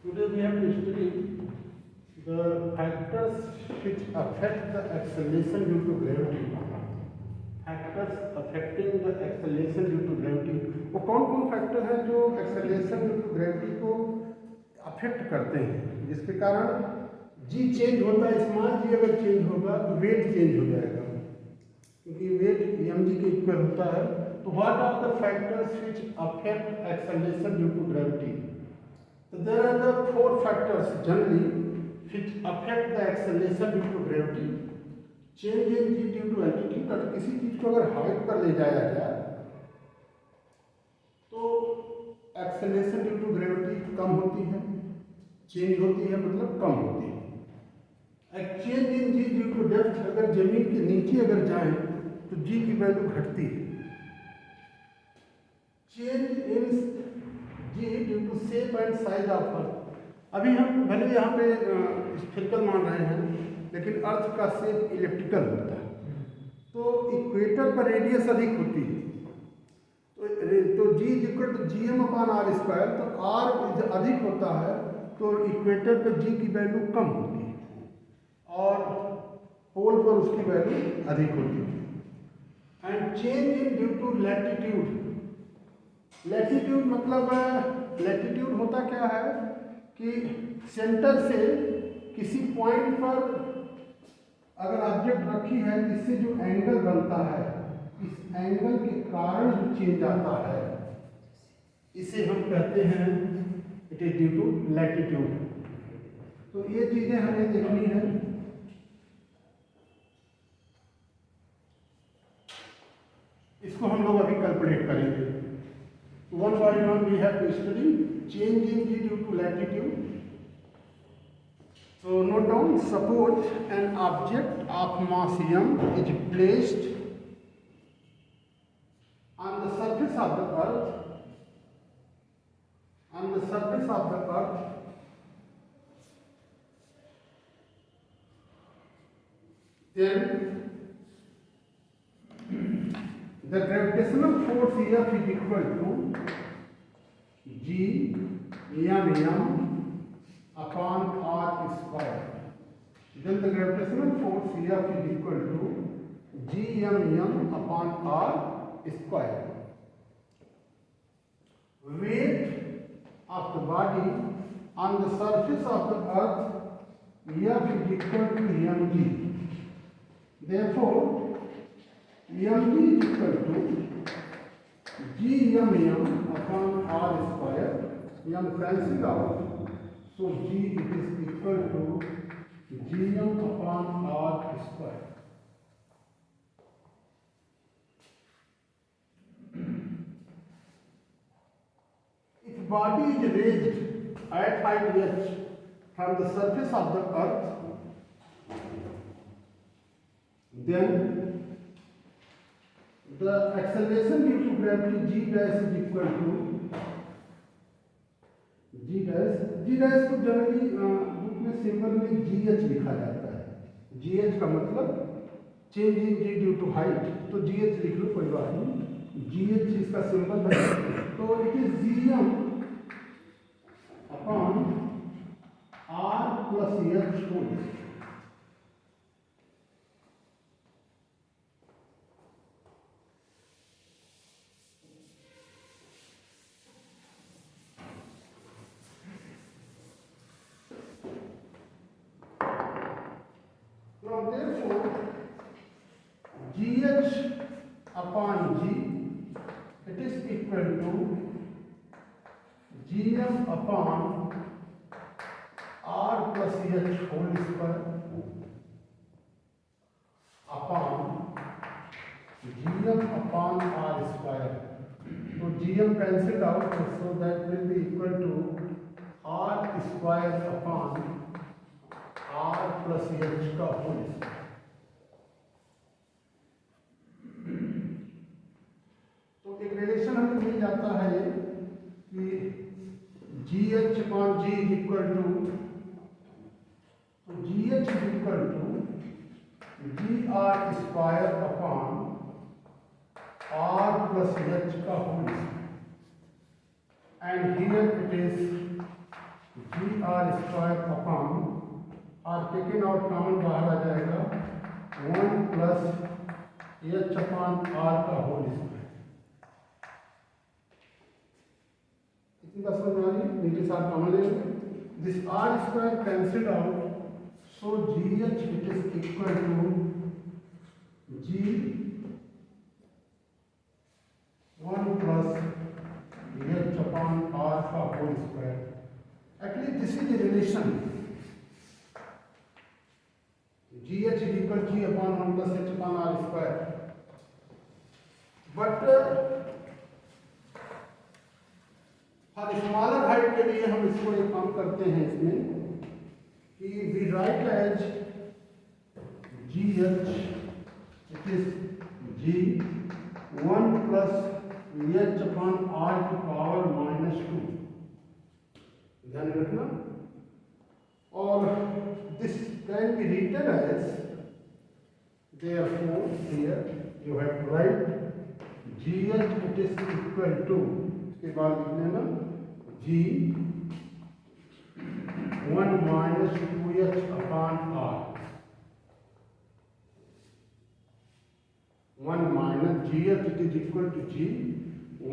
Today we have to study the factors which affect the acceleration due to gravity. Factors affecting the acceleration due to gravity. वो कौन कौन factor है जो acceleration due to gravity को affect करते हैं, जिसके कारण जी चेंज होता है। स्मॉल जी अगर चेंज होगा तो वेट चेंज हो जाएगा, क्योंकि वेट एम जी के इक्वल होता है। तो what are the factors which affect acceleration due to gravity? So there are the four factors generally which affect the acceleration due to gravity. Change in g due to altitude, अगर किसी चीज को अगर height पर ले जाया जाए तो acceleration due to gravity कम होती है, चेंज होती है मतलब कम होती है। Change in G due to depth, अगर जमीन के नीचे अगर जाए तो जी की वैल्यू घटती है। Change in G due to shape and size of earth. अभी हम भले यहाँ पे स्फेरिकल मान रहे हैं, लेकिन अर्थ का शेप इलिप्टिकल होता है, तो इक्वेटर पर रेडियस अधिक होती है, तो g equal to ji m upon r square. तो आर अधिक होता है तो इक्वेटर पर जी की वैल्यू कम होती है और पोल पर उसकी वैल्यू अधिक होती है। And change in due to latitude. Latitude मतलब लैटिट्यूड होता क्या है कि सेंटर से किसी पॉइंट पर अगर ऑब्जेक्ट रखी है, इससे जो एंगल बनता है, इस एंगल के कारण जो चेंज आता है, इसे हम कहते हैं it is due to latitude. तो ये चीजें हमें देखनी है। इसको हम लोग अभी कैलकुलेट करेंगे। One by one we have to study change in g due to latitude. So note down, suppose an object of mass m is placed on the surface of the earth, then the gravitational force F is equal to g m upon r square. Then the gravitational force F is equal to g m upon r square. Weight of the body on the surface of the earth F is equal to mg. Therefore mg is equal to g m upon r square. M cancelled out, so g it is equal to g m upon r square. If body is raised at height h from the surface of the earth, then the acceleration due to gravity g dash is equal to g dash को generally book में symbol में जी H लिखा जाता है। जी H का मतलब change in G due to height, तो जी H लिख लो, कोई बात नहीं। जी एच इसका सिंबल है, तो it is G M upon are plus H whole. From therefore, gh upon g, it is equal to gm upon r plus h whole square upon gm upon r square. So gm cancelled out, so that will be equal to r square upon r plus h का whole square. तो एक relation हमें मिल जाता है कि g h upon g is equal to, तो जी H is equal to g r square upon are plus h का whole square. And here it is g r square upon r taken out common बाहर आ जाएगा 1 plus h upon are का whole square. इतनी बात समझ में आ रही है? नीचे साथ कॉमन ले लेंगे, this r square cancelled out, so g h it is equal to ji 1 plus h upon are का whole square. Actually, this is the relation. GH is equal to G upon 1 plus H upon R square. But for smaller height के लिए हम इसको एक काम करते हैं इसमें कि we write as GH it is G 1 plus H upon R की पावर -2, ध्यान रखना। और this can be written as, therefore here you have to write GH it is equal to, इसके बाद लिख लेना G 1 minus 2H upon R, 1 minus GH it is equal to G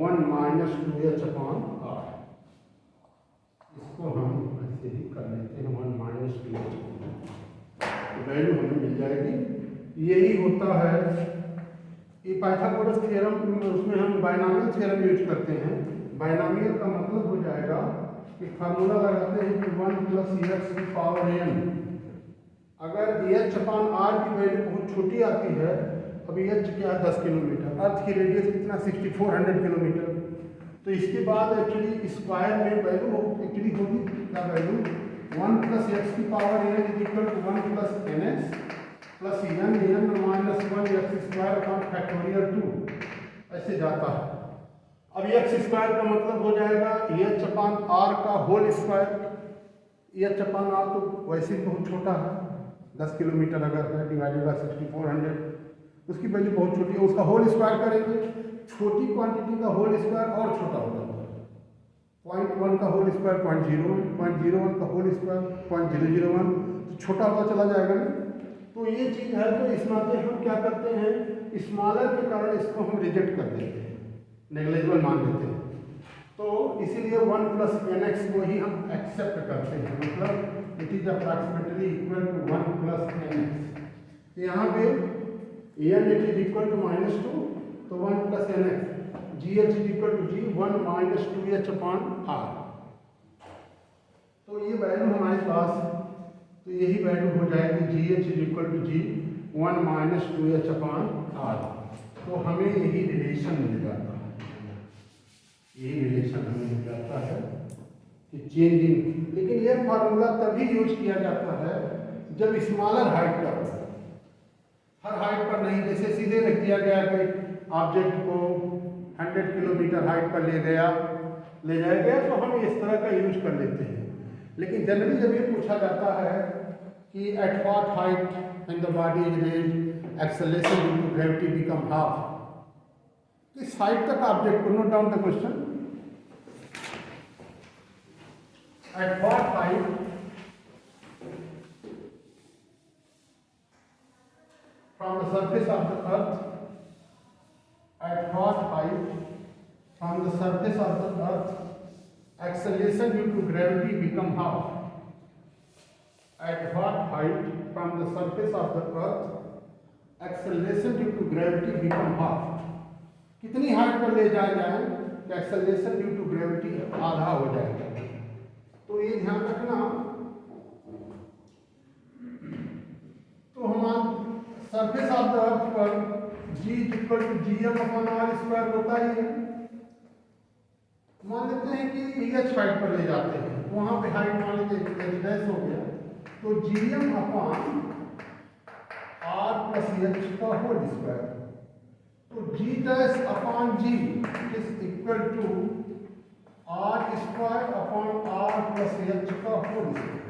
1 minus 2H upon R। इसको हम ऐसे ही कर लेते हैं 1 माइनस 2 वैल्यू हमें मिल जाएगी। यही होता है ये पाइथागोरस थ्योरम, उसमें हम बायनॉमियल थ्योरम यूज करते हैं। बायनॉमियल का मतलब हो जाएगा कि फार्मूला लगाते हैं कि 1 प्लस एक्स की पावर n, अगर एच अपॉन आर की वैल्यू बहुत छोटी आती है, अभी एच क्या है 10 किलोमीटर, अर्थ की रेडियस कितना 6400 किलोमीटर, तो इसके बाद एक्चुअली स्क्वायर में वैल्यू एक्चुअली होगी क्या वैल्यू 1 प्लस एक्स की power n is equal to 1 plus N X plus n minus 1 X square upon factorial 2 ऐसे जाता है। अब एक्स स्क्वायर का मतलब हो जाएगा एच अपॉन आर का whole square. H upon R तो वैसे ही बहुत छोटा है, 10 किलोमीटर अगर है डिवाइडेड बाय 6400, उसकी वैल्यू बहुत छोटी है, उसका होल स्क्वायर करेंगे, छोटी क्वांटिटी का होल स्क्वायर और छोटा हो जाता है। 0.1 का होल स्क्वायर 0.01, 0.01 का होल स्क्वायर 0.001, तो छोटा होता चला जाएगा ना। तो ये चीज़ है, तो इस नाते हम क्या करते हैं, स्मॉलर के कारण इसको हम रिजेक्ट कर देते हैं, नेग्लिजिबल मान लेते हैं। तो इसीलिए 1 प्लस एन एक्स को ही हम एक्सेप्ट करते हैं, मतलब it is approximately equal to 1 plus N X. यहाँ पे N it is equal to -2, तो 1 plus N X G H is equal to ji 1 minus 2H upon R. तो ये वैल्यू हमारे पास, तो यही वैल्यू हो जाएगी G H is equal to ji 1 minus 2H upon R. तो हमें यही रिलेशन मिल जाता है, यही रिलेशन हमें मिल जाता है कि चेंजिंग। लेकिन ये फार्मूला तभी यूज किया जाता है जब स्मॉलर हाइट का हो, हर हाइट पर नहीं। जैसे सीधे रख दिया गया कोई ऑब्जेक्ट को 100 किलोमीटर हाइट पर ले जाया गया तो हम इस तरह का यूज कर लेते हैं। लेकिन जनरली जब ये पूछा जाता है कि at what height when the body is raised acceleration due to gravity become half, किस हाइट तक ऑब्जेक्ट को, note down the question, at what height from the surface of the earth, at what height from the surface of the earth acceleration due to gravity become half, at what height from the surface of the earth acceleration due to gravity become half, कितनी height पर ले जाया जाए कि acceleration due to gravity आधा हो जाएगा। तो ये ध्यान रखना। तो हमारा सरफेस ऑफ द अर्थ पर g equal to GM upon r square होता ही है। मान लेते हैं कि एच हाइट पर ले जाते हैं, वहां पे हाइट मान लीजिए एच डैश हो गया, तो GM upon are plus h का होल स्क्वायर, तो g dash upon g is equal to r square upon are plus h का होल स्क्वायर।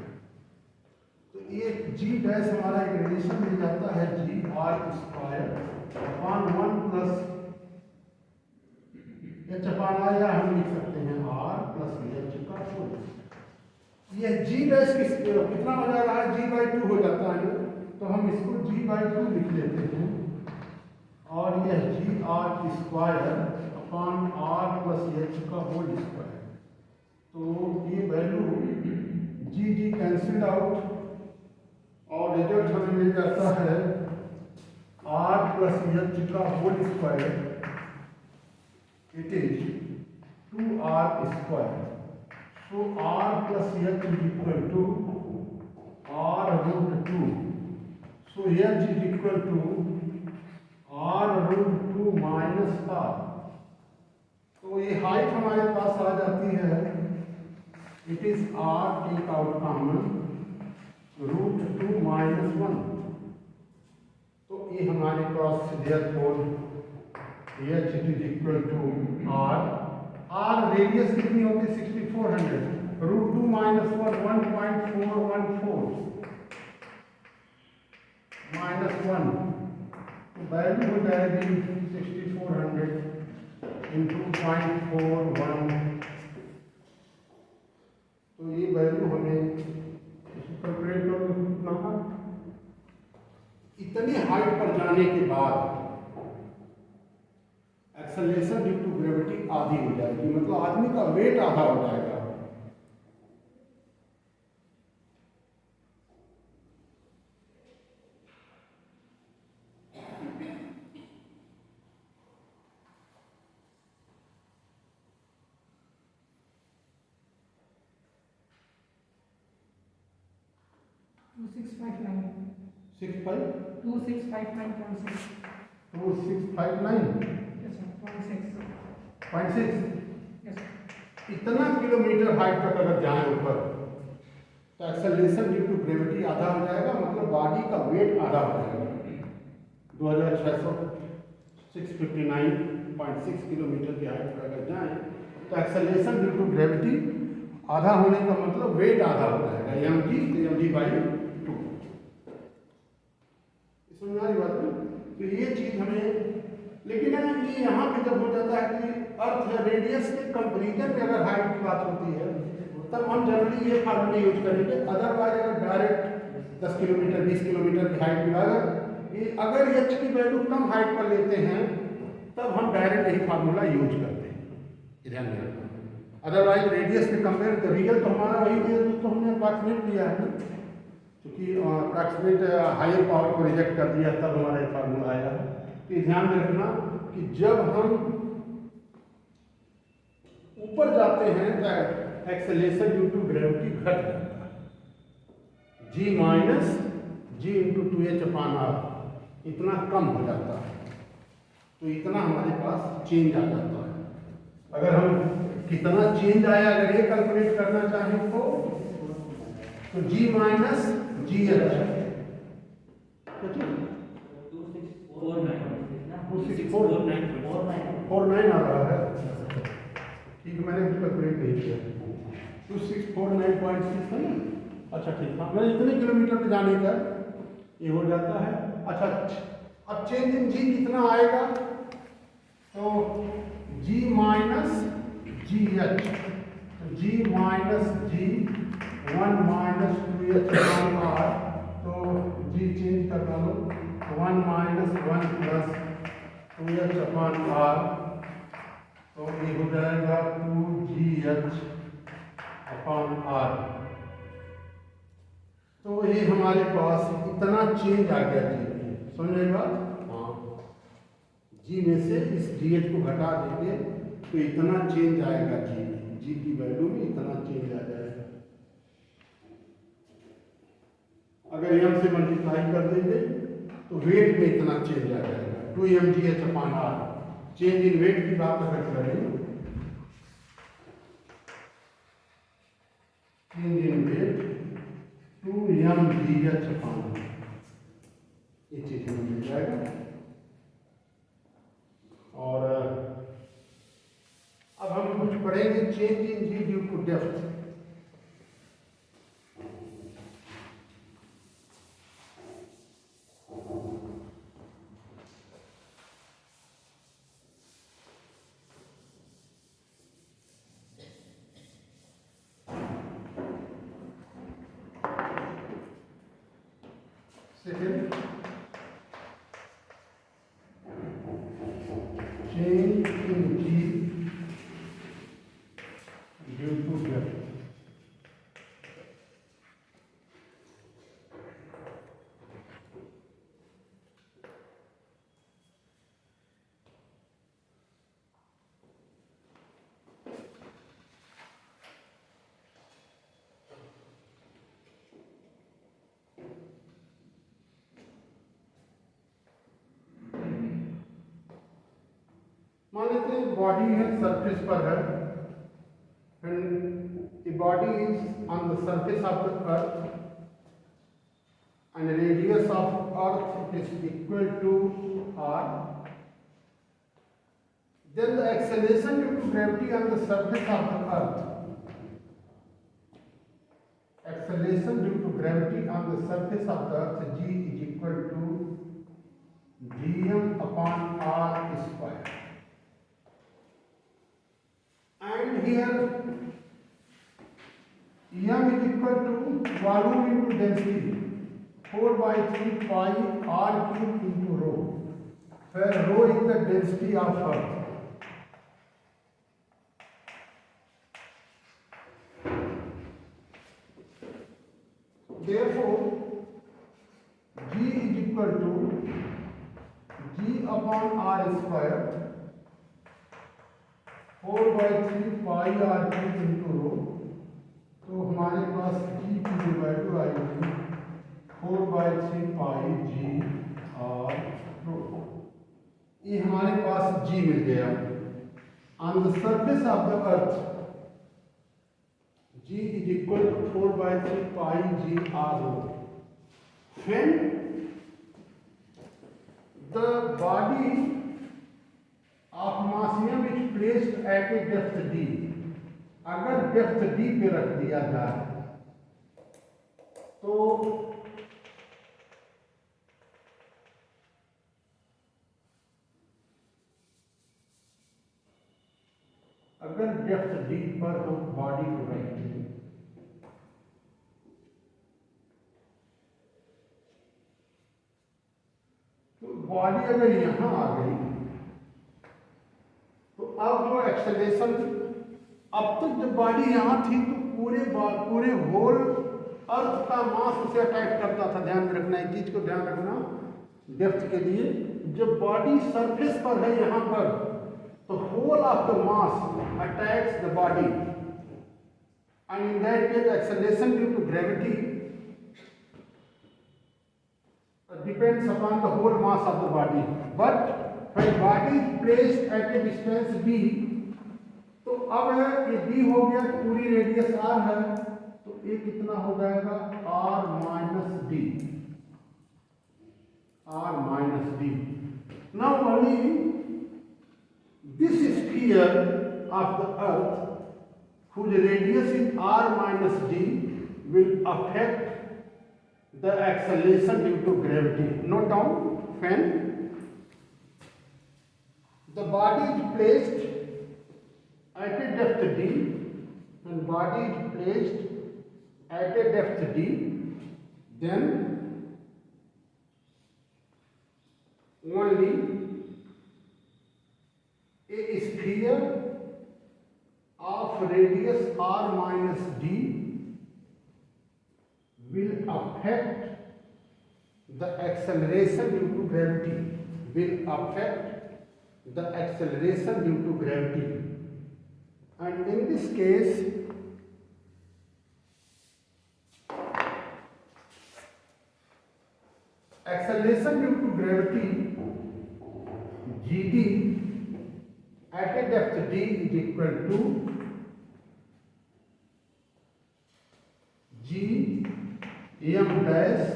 तो ये जी डैश हमारा एक रिलेशन मिल जाता है g r square upon 1 plus h upon r, या हम लिख सकते हैं आर प्लस एच का होल। यह जी डैश कितना हो जा रहा है, g/2 हो जाता है ना, तो हम इसको g/2 लिख लेते हैं और यह g/r² upon r plus h का होल स्क्वायर। तो ये वैल्यू जी कैंसिल आउट और रिजल्ट हमें मिल जाता है r प्लस h का whole square, it is 2r²। So r plus h is equal to r√2. So h is equal to r√2 minus r. तो ये हाइट हमारे पास आ जाती है, it is r take out common √2 minus 1। तो ये हमारे पास therefore h it is equal to r radius कितनी होती है 6400, √2 minus 1 1.414 minus 1, तो वैल्यू हो जाएगी 6400 into 0.41। तो ये वैल्यू हमें कैलकुलेट करो कितना है। इतनी हाइट पर जाने के बाद एक्सेलरेशन ड्यू टू ग्रेविटी आधी हो जाएगी, मतलब आदमी का वेट आधा हो जाएगा। Six five 2659.6। 2659 Yes sir, 0.6। 0.6। Yes sir। इतना किलोमीटर हाइट तक अगर जाए ऊपर तो एक्सेलरेशन ड्यू टू ग्रेविटी आधा हो जाएगा, मतलब बॉडी का वेट आधा हो जाएगा। 659.6 किलोमीटर की हाइट पर अगर जाएं तो एक्सेलरेशन ड्यू टू ग्रेविटी आधा होने का मतलब वेट आधा हो जाएगा, mg/2। समझ आ रही बात में? तो ये चीज हमें, लेकिन ये यहाँ पे जब हो जाता है कि अर्थ या रेडियस के कंपेरिजन में अगर हाइट की बात होती है तब हम जनरली ये फार्मूला यूज करेंगे। अदरवाइज अगर डायरेक्ट 10 किलोमीटर 20 किलोमीटर की हाइट की अगर एच की वैल्यू कम हाइट पर लेते हैं तब हम डायरेक्ट यही फार्मूला यूज करते हैं, ध्यान में रखना। अदरवाइज रेडियस के कंपेयर तो रियल तो हमारा वही है तो हमने अप्रॉक्सीमेट लिया है, क्योंकि अप्रॉक्सीमेट हायर पावर को रिजेक्ट कर दिया तब हमारा ये फार्मूला आया है। तो ध्यान में रखना कि जब हम ऊपर जाते हैं तो एक्सेलरेशन ड्यू टू ग्रेविटी घट जाता है, g minus g into 2h/r इतना कम हो जाता है। तो इतना हमारे पास चेंज आ जाता है। अगर हम कितना चेंज आया अगर ये कैलकुलेट करना चाहें तो g माइनस जी एच 2649 आ रहा है, ठीक है, मैंने कैलकुलेट नहीं किया। 2649.6 है ना, अच्छा ठीक है, मैं इतने किलोमीटर पे जाने का ये हो जाता है। अच्छा अब चेंज इन जी कितना आएगा, तो g माइनस जी एच, तो g माइनस जी 1 माइनस 2h/r, तो g चेंज करना लो 1 माइनस 1 प्लस 2h/r, तो ये हो जाएगा 2gh/r। तो ये हमारे पास इतना चेंज आ गया जी में, समझ रहे बात? हाँ, जी में से इस gh को घटा देंगे तो इतना चेंज आएगा जी में, जी की वैल्यू में इतना चेंज आ जाएगा। अगर m से मल्टीप्लाई कर देंगे तो वेट में इतना चेंज आ जाएगा 2mgh/r। चेंज इन वेट की बात अगर करें, चेंज इन वेट 2mgh/r, ये चीज हमें मिल जाएगा। और अब हम कुछ पढ़ेंगे change in G due to depth. Second, change in G due to gravity. मान लेते हैं बॉडी है सरफेस पर है and the body is on the surface of the earth and radius of earth is equal to r, then the acceleration due to gravity on the surface of the earth, acceleration due to gravity on the surface of the earth g is equal to dm upon r square. And here m is equal to volume into density 4 by 3 pi r cube into rho, where rho is the density of earth. Therefore g is equal to g upon r square 4 by 3 pi r cube into rho. तो हमारे पास g की जो value आएगी 4 by 3 pi g r rho. ये हमारे पास g मिल गया. On the surface of the earth g is equal to 4 by 3 pi g r rho. When the body of mass m is placed at a depth d, अगर depth d पे रख दिया जाए तो अगर डेप्थ d पर हम body को रखते हैं तो बॉडी अगर यहां आ गई तो अब जो एक्सेलरेशन, अब तक जब बॉडी यहाँ थी तो पूरे होल अर्थ का मास उसे अटैक करता था. ध्यान में रखना, एक चीज को ध्यान रखना डेप्थ के लिए. जब बॉडी सरफेस पर है यहाँ पर तो whole of the mass attacks the body and in that case acceleration due to gravity depends upon the whole mass of the body. But when body is placed at a distance d, तो अब ये d हो गया, पूरी radius r है तो ये कितना हो जाएगा r minus d. Now only this sphere of the earth whose radius is r minus d will affect the acceleration due to gravity. Note down, when the body is placed at a depth d, when body is placed at a depth d, then only a sphere of radius r minus d will affect the acceleration due to gravity, will affect the acceleration due to gravity. And in this case, acceleration due to gravity gd at a depth d is equal to g m dash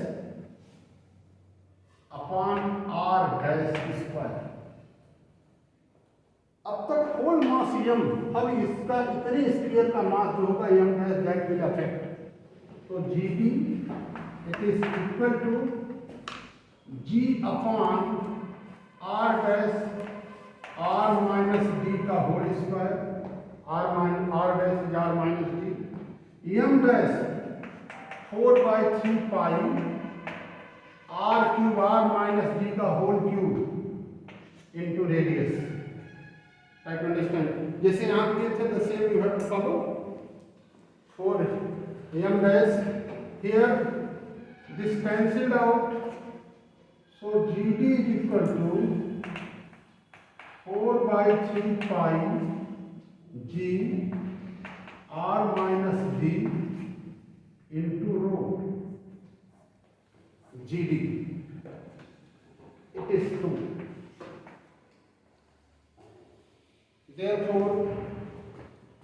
upon r dash square. अब तक whole मास m, अब इसका इतने sphere का मास जो होगा m dash that will affect. तो gd it is equal to g upon r dash r minus d का whole square. r dash is r minus d. m dash 4 by 3 pi r cube r minus d का whole cube into radius. Try to understand. जैसे यहाँ किए थे the same you have to follow for m dash here this cancelled out, so GD is equal to 4 by 3 pi G R minus D into rho GD. It is 2. Therefore,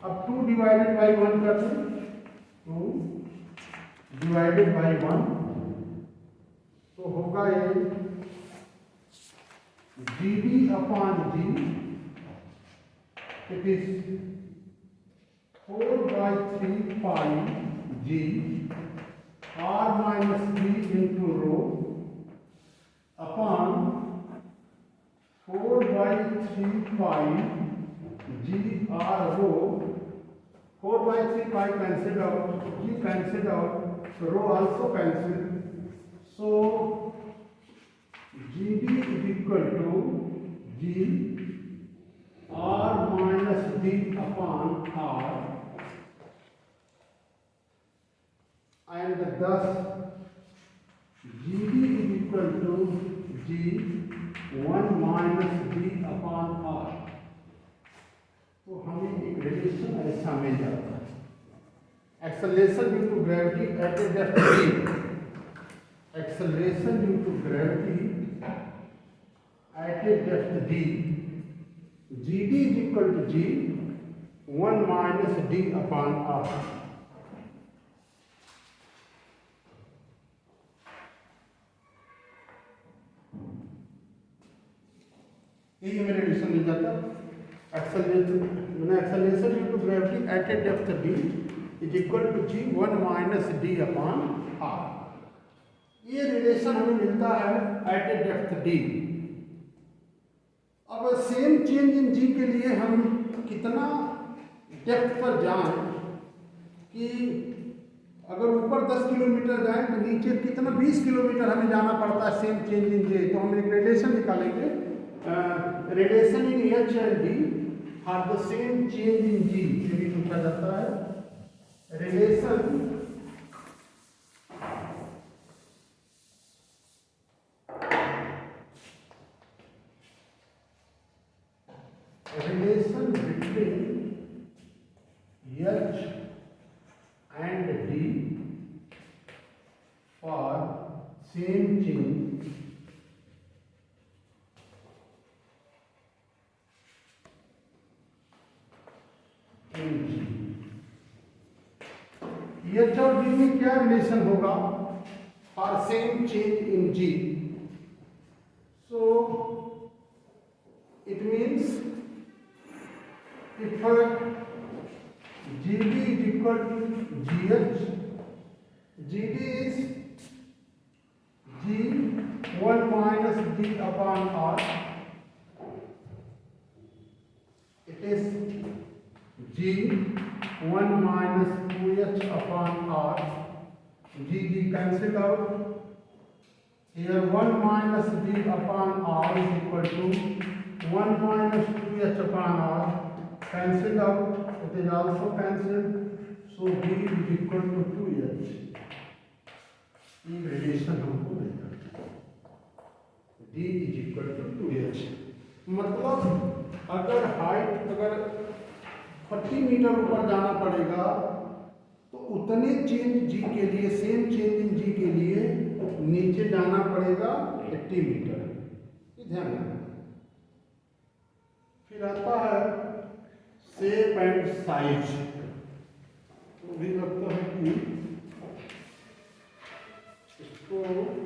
अब 2 divided by 1 करते हैं, 2 divided by 1, तो होगा ये GD upon G, it is 4 by 3 pi G R minus D into rho upon 4 by 3 pi G R rho. 4 by 3 pi cancelled out, G cancelled out, rho also cancelled. So GD is equal to G R minus D upon R, and thus GD is equal to G 1 minus D upon R. तो हमें एक relation ऐसा मिल जाता है। Acceleration due to gravity at a depth d, acceleration due to gravity at a depth d, GD is equal to G 1 minus D upon R। यही हमें relation मिल जाता है। Acceleration due to gravity at a depth d is equal to G 1 minus D upon R। ये relation हमें मिलता है at a depth d। अब सेम चेंज इन G के लिए हम कितना डेप्थ पर जाएं कि अगर ऊपर 10 किलोमीटर जाएं तो नीचे कितना 20 किलोमीटर हमें जाना पड़ता है सेम चेंज इन J। तो हम एक रिलेशन निकालेंगे, relation in H and D for the same change in G से भी पूछा जाता है। Relation between H and D for same change in G। H और D में क्या रिलेशन होगा for same change in G? So it means if GD is equal to GH, GD is G 1 minus D upon R, it is G 1 minus 2H upon R, G cancelled out. Here 1 minus D upon R is equal to 1 minus 2H upon R, cancelled out, it is also cancelled, so D is equal to 2H। ये relation हमको मिल जाता है, D is equal to 2H। मतलब अगर height अगर 40 metre ऊपर जाना पड़ेगा तो उतने चेंज G के लिए, सेम चेंज इन G के लिए नीचे जाना पड़ेगा 80 मीटर। ये ध्यान रखना। फिर आता है शेप एंड साइज। मुझे लगता है कि इसको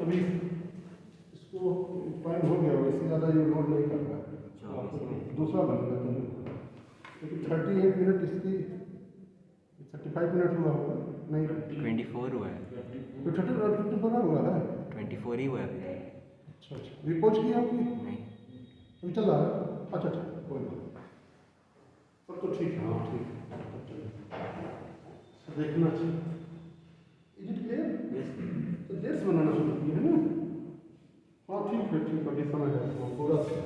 अभी इसको पॉइंट हो गया, इससे ज़्यादा ये लोड नहीं कर पाया, दूसरा बनेगा तुम्हें, क्योंकि 38 मिनट इसकी 35 मिनट हुआ होगा, नहीं 24 हुआ है, तो 30 बना हुआ है, 24 ही हुआ है। अच्छा रिपोर्ट किया आपकी नहीं, अभी चल रहा है। अच्छा कोई बात, तब तो ठीक है। हाँ ठीक है, देखना चाहिए। Is it clear? तो डेट्स बनाना शुरू किए है ना। ठीक है अभी समझ आया पूरा से।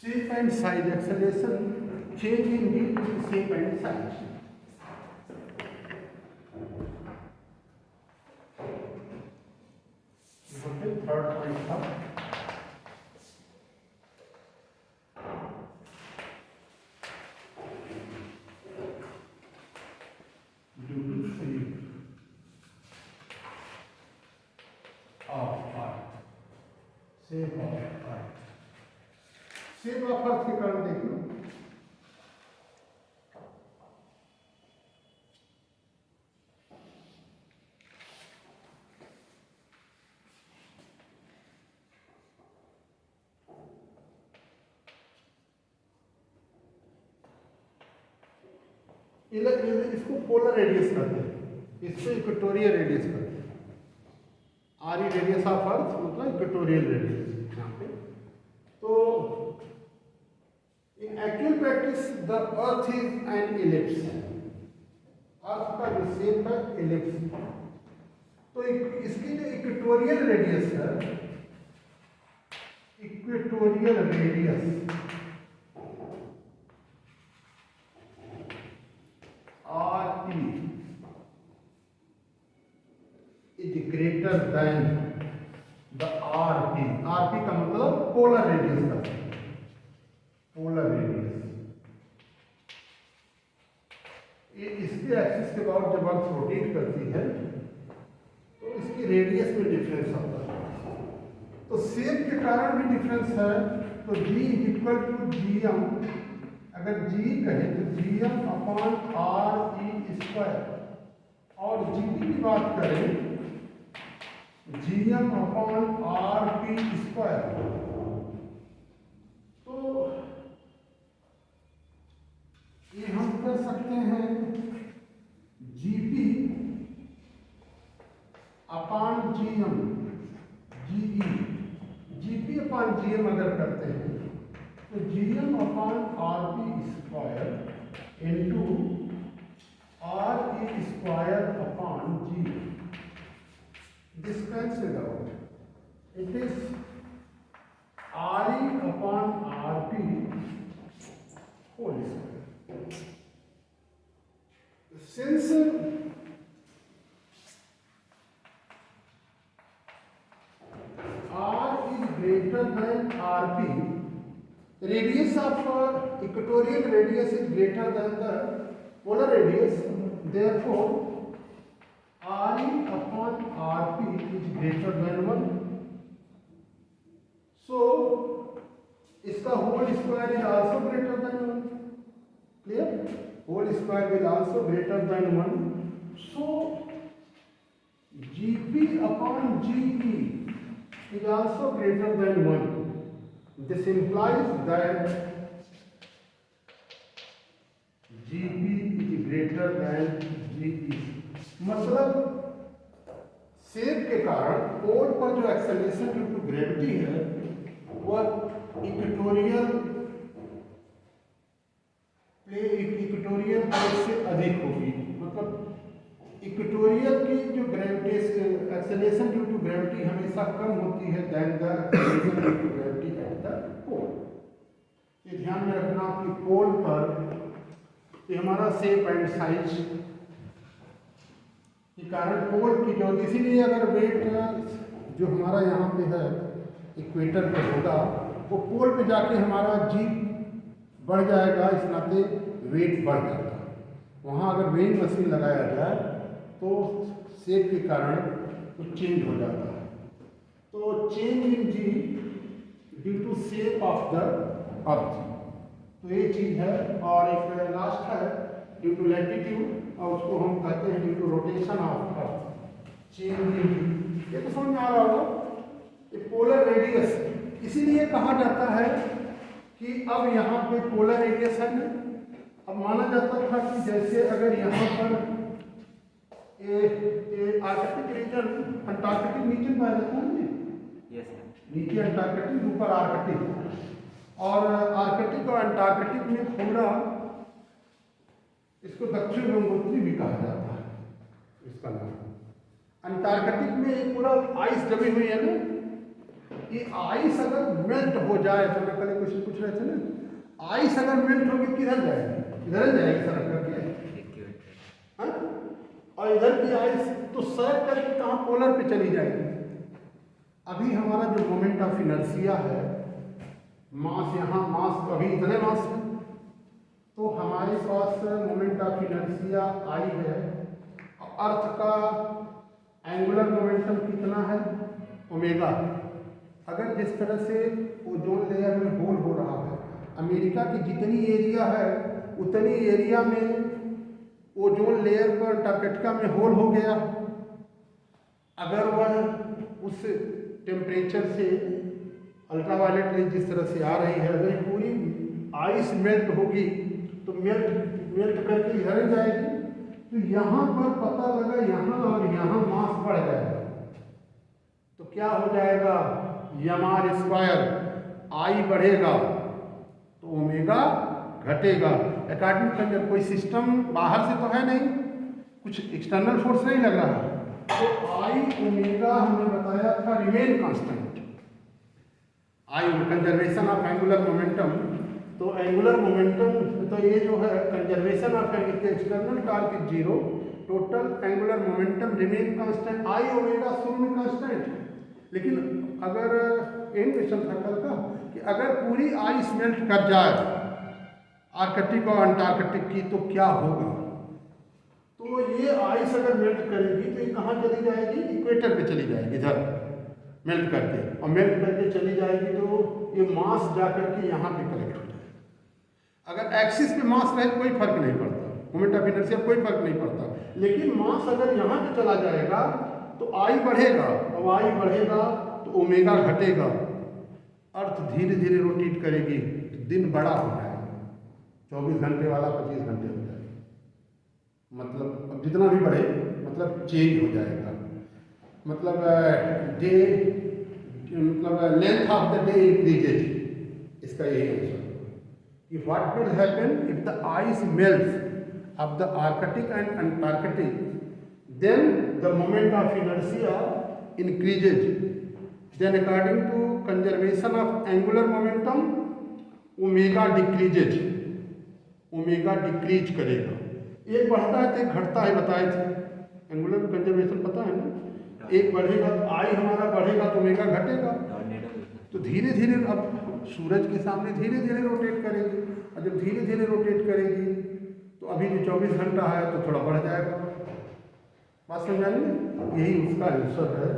shape and size acceleration change in v in shape and size. Okay, third point था due to shape of earth. Shape of earth. Shape of earth के कारण देख लो इसको पोलर रेडियस कहते हैं, इसको इक्वेटोरियल रेडियस कहते हैं। R E radius of earth मतलब इक्वेटोरियल रेडियस यहाँ पे। तो in actual practice the earth is an ellipse, अर्थ का जो शेप है एलिप्स। तो इसकी जो इक्वेटोरियल रेडियस है, equatorial radius R E is greater than the R P. R P का मतलब पोलर रेडियस का, पोलर रेडियस। ये इसके एक्सिस के बाद जब अर्थ रोटेट करती है तो इसकी रेडियस में डिफरेंस आता है। तो शेप के कारण भी डिफरेंस है। तो g is equal to ji M, अगर g कहे तो G M upon R E square, और g की बात करें G M upon R P square. तो ये हम कर सकते हैं GP upon GM, GE, GP upon GM अगर करते हैं तो GM upon RP square into R E square upon G. This cancel out, it is R E upon R P whole square. Since R is greater than RP, radius of equatorial radius is greater than the polar radius, therefore RE upon RP is greater than 1. So इसका whole square is also greater than 1. Clear? Whole square will also greater than 1. So GP upon GE is also greater than 1. This implies that GP is greater than GE. मतलब shape के कारण पोल पर जो acceleration due to gravity है वह equatorial plate से अधिक होगी। मतलब इक्वेटोरियल की जो gravitation acceleration due to gravity हमेशा कम होती है then the acceleration due to gravity at the pole. ये ध्यान में रखना कि पोल पर ये हमारा शेप एंड साइज के कारण पोल की जो, इसीलिए अगर वेट जो हमारा यहाँ पे है इक्वेटर पे होगा वो पोल पे जाके हमारा जी बढ़ जाएगा, इस नाते वेट बढ़ जाता है। वहाँ अगर वेइंग मशीन लगाया जाए तो शेप के कारण तो चेंज हो जाता है। तो change in G due to shape of the earth, तो ये चीज़ है। और एक लास्ट है ड्यू टू लैटिट्यूड, और उसको हम कहते हैं due to rotation of earth. Change in g, ये तो समझ में आ रहा होगा। ये पोलर रेडियस इसीलिए कहा जाता है कि अब यहाँ पे पोलर रेडियस है ना। अब माना जाता था कि जैसे अगर यहाँ पर आर्कटिक रीजन, अंटार्कटिक रीजन पाया जाता है ना, Yes, sir. नीचे अंटार्कटिक ऊपर आर्कटिक, और आर्कटिक और अंटार्कटिक में पूरा, इसको दक्षिण गंगोत्री भी कहा जाता है, इसका नाम। अंटार्कटिक में एक पूरा आइस जमी हुई है ना, ये आइस अगर मेल्ट हो जाए, तो मैं कल क्वेश्चन पूछ रहे थे ना, आइस अगर मेल्ट होगी किधर जाएगी? इधर जाएगी सड़क करके, हाँ? और इधर की आइस तो सड़क करके कहाँ, पोलर पे चली जाएगी। अभी हमारा जो मोमेंट ऑफ इनर्शिया है, मास यहाँ, मास अभी इतने मास है, तो हमारे पास मोमेंट ऑफ इनर्शिया आई है। अर्थ का एंगुलर मोमेंटम कितना है? ओमेगा। अगर जिस तरह से ओजोन लेयर में होल हो रहा है, अमेरिका की जितनी एरिया है उतनी एरिया में ओजोन लेयर पर अंटार्कटिका में होल हो गया। अगर वह उस टेम्परेचर से अल्ट्रावायलेट रेज जिस तरह से आ रही है, अगर पूरी आइस मेल्ट होगी तो मेल्ट करके इधर जाएगी, तो यहाँ पर पता लगा यहाँ और यहाँ मास बढ़ जाएगा, तो क्या हो जाएगा? यमार स्क्वायर, आई बढ़ेगा तो ओमेगा घटेगा। अकॉर्डिंग टू कोई सिस्टम बाहर से तो है नहीं, कुछ एक्सटर्नल फोर्स नहीं लग रहा है, तो आई ओमेगा हमने बताया था remain constant. I conservation of angular momentum, तो एंगुलर मोमेंटम तो ये जो है conservation of external torque is zero, total angular momentum remain constant, I omega शून्य कांस्टेंट। लेकिन अगर एक क्वेश्चन था कल का कि अगर पूरी आइस मेल्ट कर जाए आर्कटिक और अंटार्कटिक की तो क्या होगा? तो ये आइस अगर मेल्ट करेगी तो ये कहाँ चली जाएगी? इक्वेटर पे चली जाएगी, इधर मेल्ट करके, और मेल्ट करके चली जाएगी तो ये मास जा करके यहाँ पे कलेक्ट हो जाएगा। अगर एक्सिस पे मास रहे कोई फर्क नहीं पड़ता, मोमेंट ऑफ इनर्शिया कोई फर्क नहीं पड़ता, लेकिन मास अगर यहाँ पे चला जाएगा तो आई बढ़ेगा, और आई बढ़ेगा तो ओमेगा घटेगा। अर्थ धीरे धीरे रोटेट करेगी तो दिन बड़ा हो जाएगा, 24 घंटे वाला 25 घंटे हो जाएगा, मतलब अब जितना भी बढ़े मतलब चेंज हो जाएगा, मतलब डे, मतलब length of the day increases. इसका यही आंसर कि what will happen if the ice melts of the Arctic and Antarctic, then the moment of inertia increases, then according to conservation of angular momentum omega decreases, omega decrease करेगा। एक बढ़ता है तो एक घटता है, बताए थे एंगुलर कंजर्वेशन, पता है ना, एक बढ़ेगा तो आई हमारा बढ़ेगा तो ओमेगा घटेगा। तो धीरे धीरे अब सूरज के सामने धीरे धीरे रोटेट करेगी, और जब धीरे धीरे रोटेट करेगी तो अभी जो 24 घंटा है तो थोड़ा बढ़ जाएगा। बात समझाइए, यही उसका आंसर है।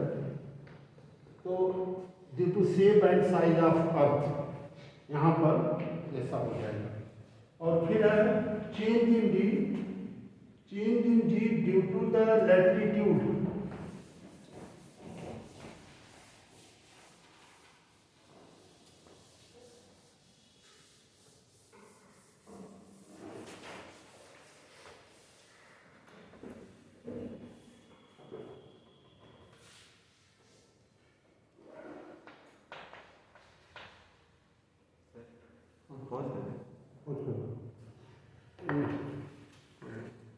तो due to shape and size of earth यहाँ पर ऐसा हो जाएगा। और फिर है change in G due to the latitude. Pause.